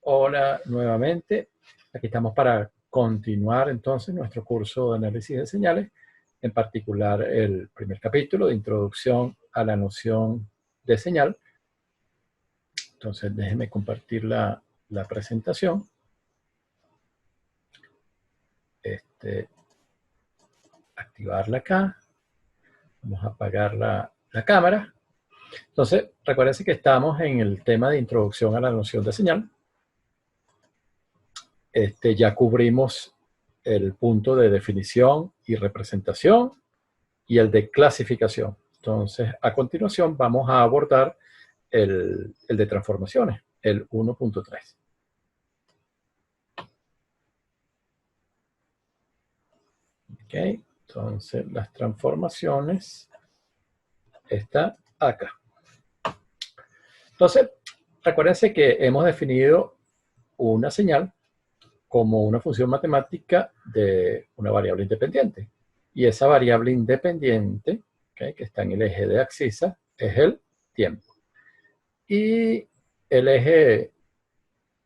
Hola nuevamente. Aquí estamos para continuar entonces nuestro curso de análisis de señales, en particular el primer capítulo de introducción a la noción de señal. Entonces déjenme compartir la presentación. Activarla acá. Vamos a apagar la cámara. Entonces, recuérdense que estamos en el tema de introducción a la noción de señal. Ya cubrimos el punto de definición y representación y el de clasificación. Entonces, a continuación vamos a abordar el de transformaciones, el 1.3. Ok, entonces las transformaciones están acá. Entonces, recuérdense que hemos definido una señal como una función matemática de una variable independiente. Y esa variable independiente, okay, que está en el eje de abscisa, es el tiempo. Y el eje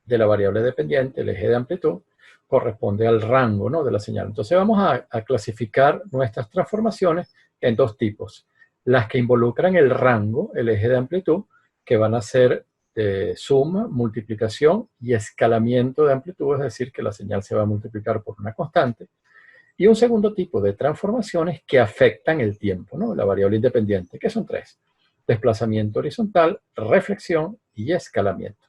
de la variable dependiente, el eje de amplitud, corresponde al rango, ¿no?, de la señal. Entonces vamos a clasificar nuestras transformaciones en dos tipos. Las que involucran el rango, el eje de amplitud, que van a ser suma, multiplicación y escalamiento de amplitud, es decir, que la señal se va a multiplicar por una constante. Y un segundo tipo de transformaciones que afectan el tiempo, ¿no?, la variable independiente, que son tres: desplazamiento horizontal, reflexión y escalamiento.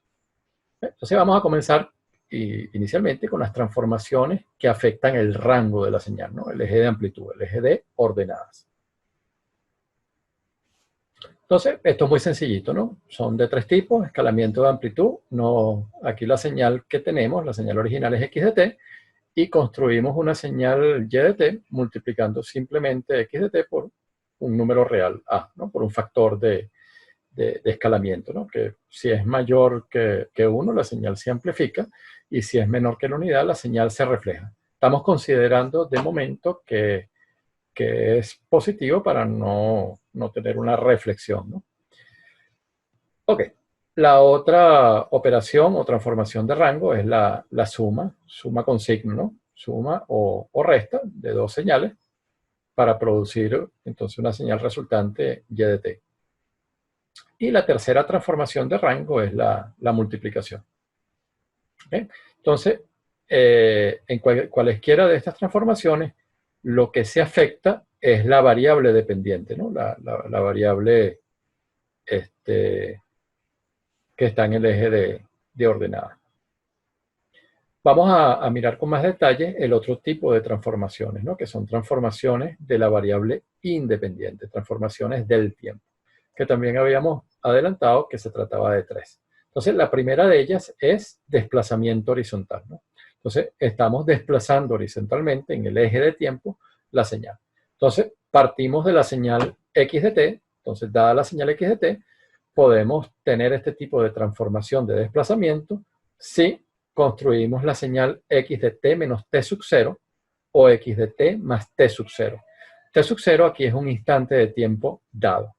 Entonces vamos a comenzar inicialmente con las transformaciones que afectan el rango de la señal, ¿no?, el eje de amplitud, el eje de ordenadas. Entonces, esto es muy sencillito, ¿no? Son de tres tipos: escalamiento de amplitud. No, aquí la señal que tenemos, la señal original, es x de t, y construimos una señal y de t multiplicando simplemente x de t por un número real a, ¿no?, por un factor de escalamiento, ¿no?, que si es mayor que 1, la señal se amplifica, y si es menor que la unidad, la señal se refleja. Estamos considerando de momento que es positivo para no tener una reflexión, ¿no? Ok, la otra operación o transformación de rango es la suma con signo, ¿no? Suma o resta de dos señales para producir entonces una señal resultante y de t. Y la tercera transformación de rango es la multiplicación. ¿Okay? Entonces, en cualesquiera de estas transformaciones, lo que se afecta es la variable dependiente, ¿no?, la variable que está en el eje de ordenada. Vamos a mirar con más detalle el otro tipo de transformaciones, ¿no?, que son transformaciones de la variable independiente, transformaciones del tiempo, que también habíamos adelantado que se trataba de tres. Entonces, la primera de ellas es desplazamiento horizontal, ¿no? Entonces, estamos desplazando horizontalmente en el eje de tiempo la señal. Entonces, partimos de la señal x de t. Entonces, dada la señal x de t, podemos tener este tipo de transformación de desplazamiento si construimos la señal x de t menos t sub 0 o x de t más t sub 0. T sub 0 aquí es un instante de tiempo dado.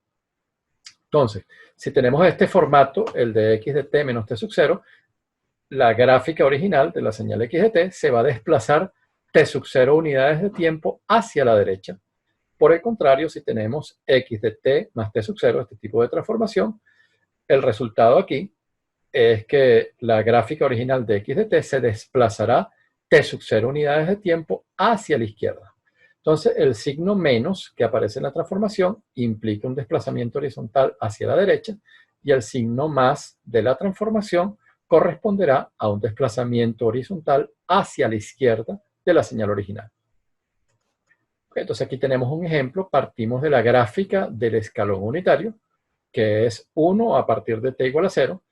Entonces, si tenemos este formato, el de x de t menos t sub 0, la gráfica original de la señal x de t se va a desplazar t sub 0 unidades de tiempo hacia la derecha. Por el contrario, si tenemos x de t más t sub 0, este tipo de transformación, el resultado aquí es que la gráfica original de x de t se desplazará t sub 0 unidades de tiempo hacia la izquierda. Entonces, el signo menos que aparece en la transformación implica un desplazamiento horizontal hacia la derecha, y el signo más de la transformación corresponderá a un desplazamiento horizontal hacia la izquierda de la señal original. Entonces, aquí tenemos un ejemplo. Partimos de la gráfica del escalón unitario, que es 1 a partir de t igual a 0.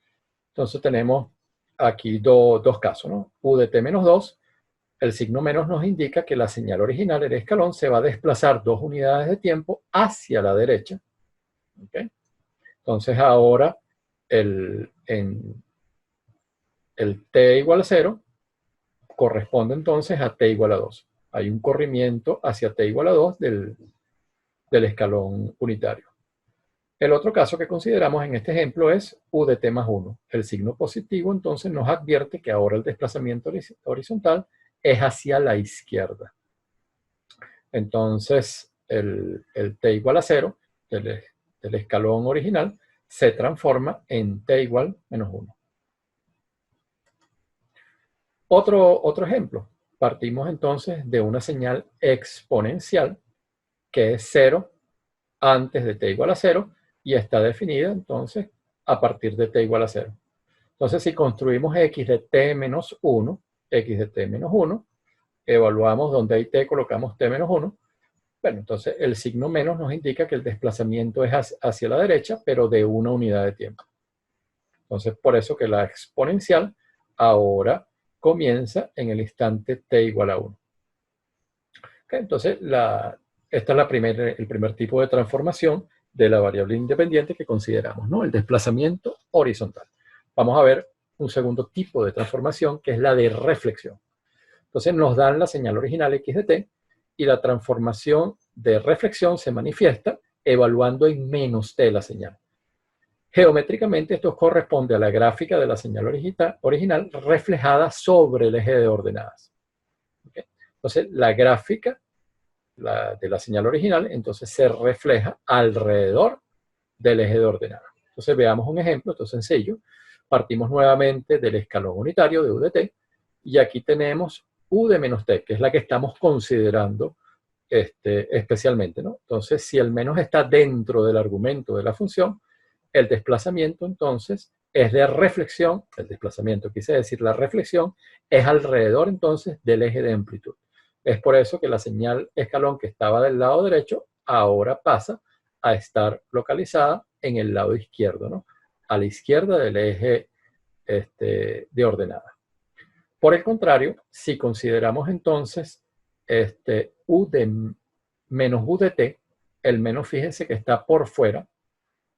Entonces tenemos aquí dos casos, ¿no? U de t menos 2, el signo menos nos indica que la señal original, el escalón, se va a desplazar 2 unidades de tiempo hacia la derecha. ¿Okay? Entonces ahora el t igual a 0 corresponde entonces a t igual a 2. Hay un corrimiento hacia t igual a 2 del escalón unitario. El otro caso que consideramos en este ejemplo es u de t más 1. El signo positivo entonces nos advierte que ahora el desplazamiento horizontal es hacia la izquierda. Entonces el t igual a 0 del escalón original se transforma en t igual menos 1. Otro ejemplo. Partimos entonces de una señal exponencial que es 0 antes de t igual a 0 y está definida entonces a partir de t igual a 0. Entonces si construimos x de t menos 1, x de t menos 1, evaluamos donde hay t, colocamos t menos 1. Bueno, entonces el signo menos nos indica que el desplazamiento es hacia la derecha, pero de una unidad de tiempo. Entonces por eso que la exponencial ahora comienza en el instante t igual a 1. Okay, entonces este es el primer tipo de transformación de la variable independiente que consideramos, ¿no? El desplazamiento horizontal. Vamos a ver un segundo tipo de transformación que es la de reflexión. Entonces nos dan la señal original x de t y la transformación de reflexión se manifiesta evaluando en menos t la señal. Geométricamente esto corresponde a la gráfica de la señal original reflejada sobre el eje de ordenadas. ¿Okay? Entonces la gráfica de la señal original entonces se refleja alrededor del eje de ordenadas. Entonces veamos un ejemplo, esto es sencillo. Partimos nuevamente del escalón unitario de u de t y aquí tenemos u de menos t, que es la que estamos considerando especialmente, ¿no? Entonces, si el menos está dentro del argumento de la función, el desplazamiento entonces es de reflexión, el desplazamiento quise decir la reflexión, es alrededor entonces del eje de amplitud. Es por eso que la señal escalón que estaba del lado derecho ahora pasa a estar localizada en el lado izquierdo, ¿no? A la izquierda del eje de ordenada. Por el contrario, si consideramos entonces u de menos u de t, el menos fíjense que está por fuera,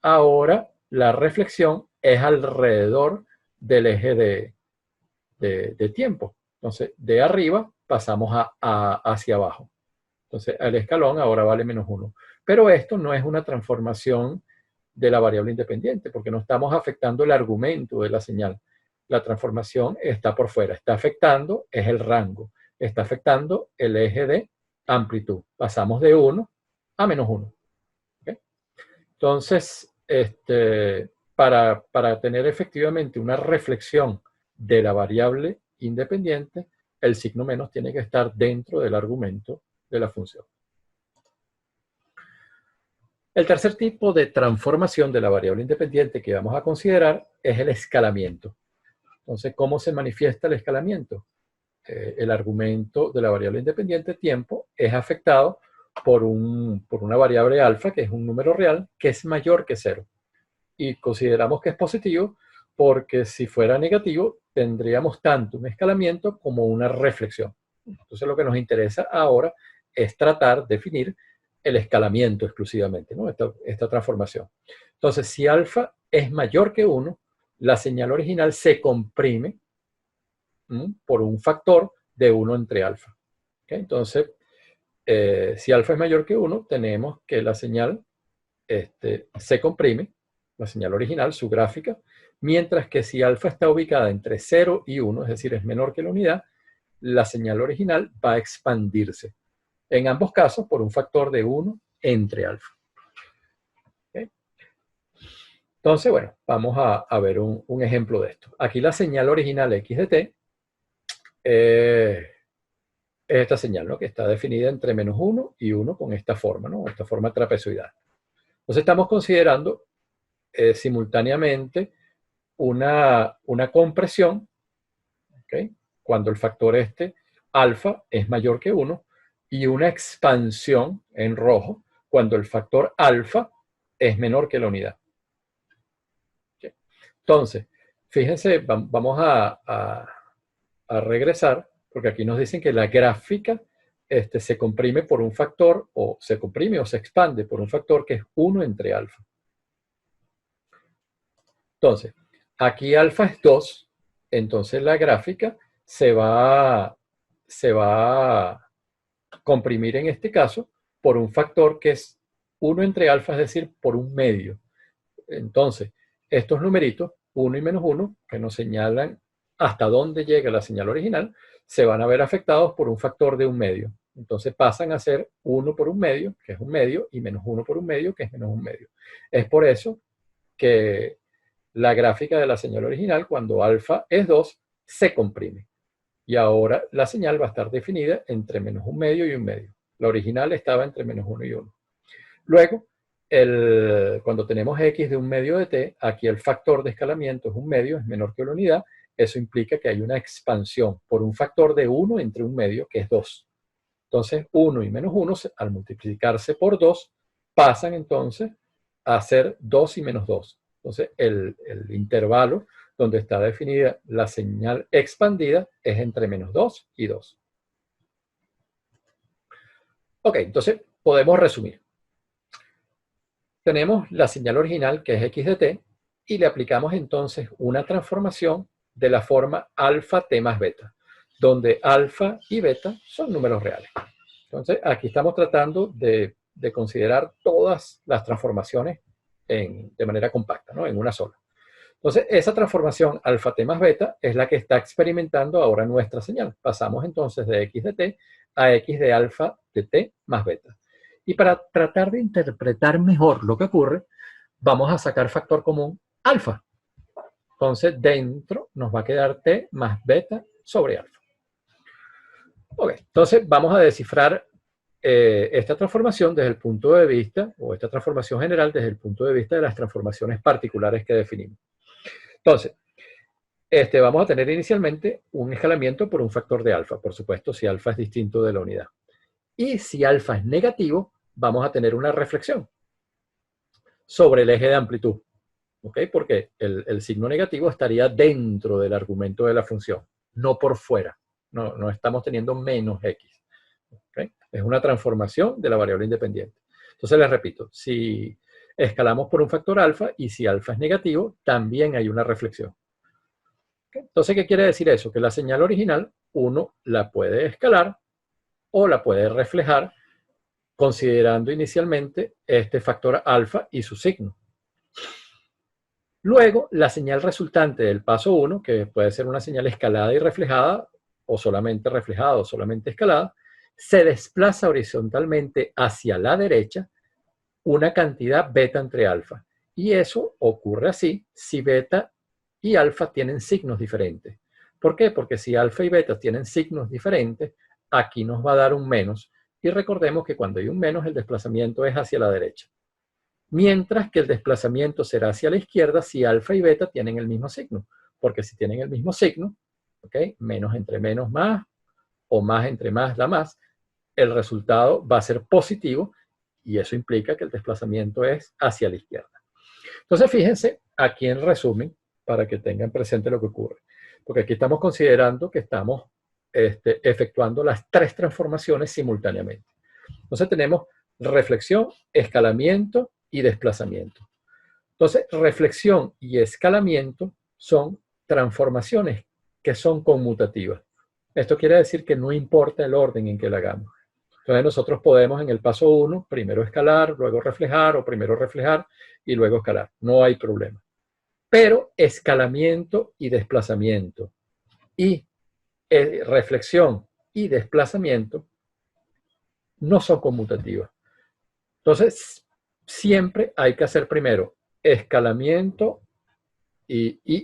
ahora la reflexión es alrededor del eje de tiempo. Entonces, de arriba pasamos hacia abajo. Entonces, el escalón ahora vale menos 1. Pero esto no es una transformación de la variable independiente, porque no estamos afectando el argumento de la señal. La transformación está por fuera. Está afectando, es el rango. Está afectando el eje de amplitud. Pasamos de 1 a menos 1. ¿Okay? Entonces, para tener efectivamente una reflexión de la variable independiente, el signo menos tiene que estar dentro del argumento de la función. El tercer tipo de transformación de la variable independiente que vamos a considerar es el escalamiento. Entonces, ¿cómo se manifiesta el escalamiento? El argumento de la variable independiente tiempo es afectado por una variable alfa, que es un número real, que es mayor que 0. Y consideramos que es positivo porque si fuera negativo, tendríamos tanto un escalamiento como una reflexión. Entonces, lo que nos interesa ahora es tratar de definir el escalamiento exclusivamente, ¿no? Esta transformación. Entonces, si alfa es mayor que 1, la señal original se comprime por un factor de 1 entre alfa. ¿Okay? Entonces, si alfa es mayor que 1, tenemos que la señal se comprime, la señal original, su gráfica, mientras que si alfa está ubicada entre 0 y 1, es decir, es menor que la unidad, la señal original va a expandirse. En ambos casos, por un factor de 1 entre alfa. ¿Okay? Entonces, bueno, vamos a ver un ejemplo de esto. Aquí la señal original x de t es esta señal, ¿no? Que está definida entre menos 1 y 1 con esta forma, ¿no? Esta forma trapezoidal. Entonces estamos considerando simultáneamente una compresión, ¿okay? Cuando el factor alfa es mayor que 1, y una expansión en rojo cuando el factor alfa es menor que la unidad. ¿Okay? Entonces, fíjense, vamos a regresar, porque aquí nos dicen que la gráfica se comprime por un factor, o se comprime o se expande por un factor que es 1 entre alfa. Entonces, aquí alfa es 2, entonces la gráfica se va a comprimir en este caso por un factor que es 1 entre alfa, es decir, por un medio. Entonces, estos numeritos, 1 y menos 1, que nos señalan hasta dónde llega la señal original, se van a ver afectados por un factor de 1/2. Entonces pasan a ser 1 por 1/2, que es 1/2, y menos 1 por 1/2, que es menos 1/2. Es por eso que la gráfica de la señal original, cuando alfa es 2, se comprime. Y ahora la señal va a estar definida entre menos 1/2 y 1/2. La original estaba entre menos 1 y 1. Luego, cuando tenemos x de 1/2 de t, aquí el factor de escalamiento es 1/2, es menor que la unidad. Eso implica que hay una expansión por un factor de 1 entre 1/2, que es 2. Entonces, 1 y menos 1, al multiplicarse por 2, pasan entonces a ser 2 y menos 2. Entonces, el intervalo donde está definida la señal expandida es entre menos 2 y 2. Ok, entonces podemos resumir. Tenemos la señal original, que es x de t, y le aplicamos entonces una transformación de la forma alfa t más beta, donde alfa y beta son números reales. Entonces, aquí estamos tratando de considerar todas las transformaciones de manera compacta, ¿no? En una sola. Entonces, esa transformación alfa t más beta es la que está experimentando ahora nuestra señal. Pasamos entonces de x de t a x de alfa de t más beta. Y para tratar de interpretar mejor lo que ocurre, vamos a sacar factor común alfa. Entonces, dentro nos va a quedar t más beta sobre alfa. Ok, entonces vamos a descifrar esta transformación desde el punto de vista, o esta transformación general desde el punto de vista de las transformaciones particulares que definimos. Entonces, vamos a tener inicialmente un escalamiento por un factor de alfa, por supuesto, si alfa es distinto de la unidad. Y si alfa es negativo, vamos a tener una reflexión sobre el eje de amplitud, ¿ok? Porque el signo negativo estaría dentro del argumento de la función, no por fuera. No estamos teniendo menos x. ¿Okay? Es una transformación de la variable independiente. Entonces les repito, si escalamos por un factor alfa y si alfa es negativo, también hay una reflexión. ¿Okay? Entonces, ¿qué quiere decir eso? Que la señal original uno la puede escalar o la puede reflejar considerando inicialmente este factor alfa y su signo. Luego, la señal resultante del paso 1, que puede ser una señal escalada y reflejada, o solamente reflejada o solamente escalada, se desplaza horizontalmente hacia la derecha una cantidad beta entre alfa. Y eso ocurre así si beta y alfa tienen signos diferentes. ¿Por qué? Porque si alfa y beta tienen signos diferentes, aquí nos va a dar un menos. Y recordemos que cuando hay un menos, el desplazamiento es hacia la derecha. Mientras que el desplazamiento será hacia la izquierda si alfa y beta tienen el mismo signo. Porque si tienen el mismo signo, ¿okay? Menos entre menos más, o más entre más da más, el resultado va a ser positivo y eso implica que el desplazamiento es hacia la izquierda. Entonces, fíjense aquí en resumen, para que tengan presente lo que ocurre. Porque aquí estamos considerando que estamos efectuando las tres transformaciones simultáneamente. Entonces, tenemos reflexión, escalamiento y desplazamiento. Entonces, reflexión y escalamiento son transformaciones que son conmutativas. Esto quiere decir que no importa el orden en que la hagamos. Entonces nosotros podemos en el paso 1 primero escalar, luego reflejar, o primero reflejar y luego escalar. No hay problema. Pero escalamiento y desplazamiento y reflexión y desplazamiento no son conmutativas. Entonces, siempre hay que hacer primero escalamiento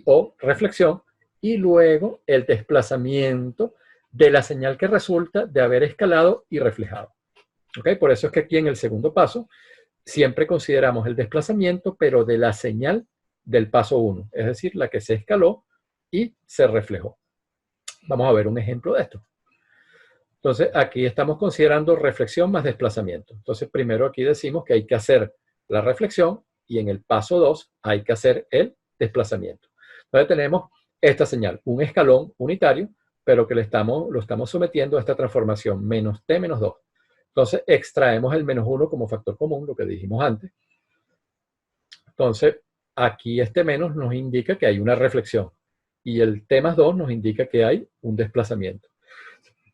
o reflexión y luego el desplazamiento de la señal que resulta de haber escalado y reflejado. ¿Okay? Por eso es que aquí en el segundo paso siempre consideramos el desplazamiento, pero de la señal del paso 1, es decir, la que se escaló y se reflejó. Vamos a ver un ejemplo de esto. Entonces, aquí estamos considerando reflexión más desplazamiento. Entonces, primero aquí decimos que hay que hacer la reflexión y en el paso 2 hay que hacer el desplazamiento. Entonces, tenemos esta señal, un escalón unitario, pero que lo estamos sometiendo a esta transformación, menos t menos 2. Entonces, extraemos el menos 1 como factor común, lo que dijimos antes. Entonces, aquí este menos nos indica que hay una reflexión y el t más 2 nos indica que hay un desplazamiento.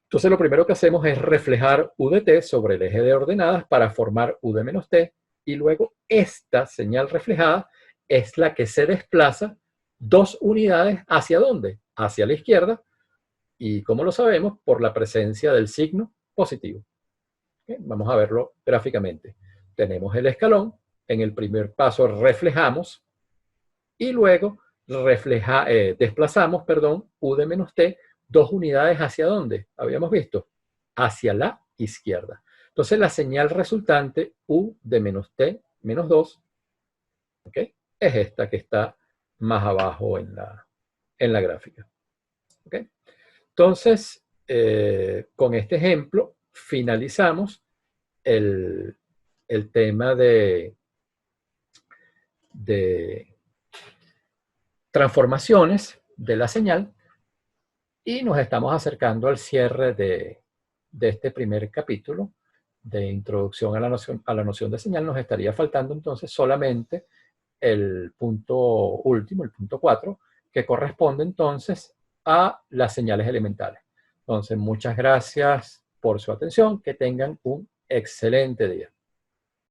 Entonces, lo primero que hacemos es reflejar u de t sobre el eje de ordenadas para formar u de menos t y luego esta señal reflejada es la que se desplaza 2 unidades ¿hacia dónde? Hacia la izquierda. ¿Y cómo lo sabemos? Por la presencia del signo positivo. ¿Okay? Vamos a verlo gráficamente. Tenemos el escalón. En el primer paso reflejamos y luego desplazamos, U de menos t, 2 unidades ¿hacia dónde? Habíamos visto, hacia la izquierda. Entonces la señal resultante, U de menos t menos 2, ¿okay? Es esta que está más abajo en la gráfica. ¿Okay? Entonces, con este ejemplo, finalizamos el tema de transformaciones de la señal y nos estamos acercando al cierre de este primer capítulo de introducción a la noción de señal. Nos estaría faltando entonces solamente el punto último, el punto 4, que corresponde entonces a las señales elementales. Entonces, muchas gracias por su atención. Que tengan un excelente día.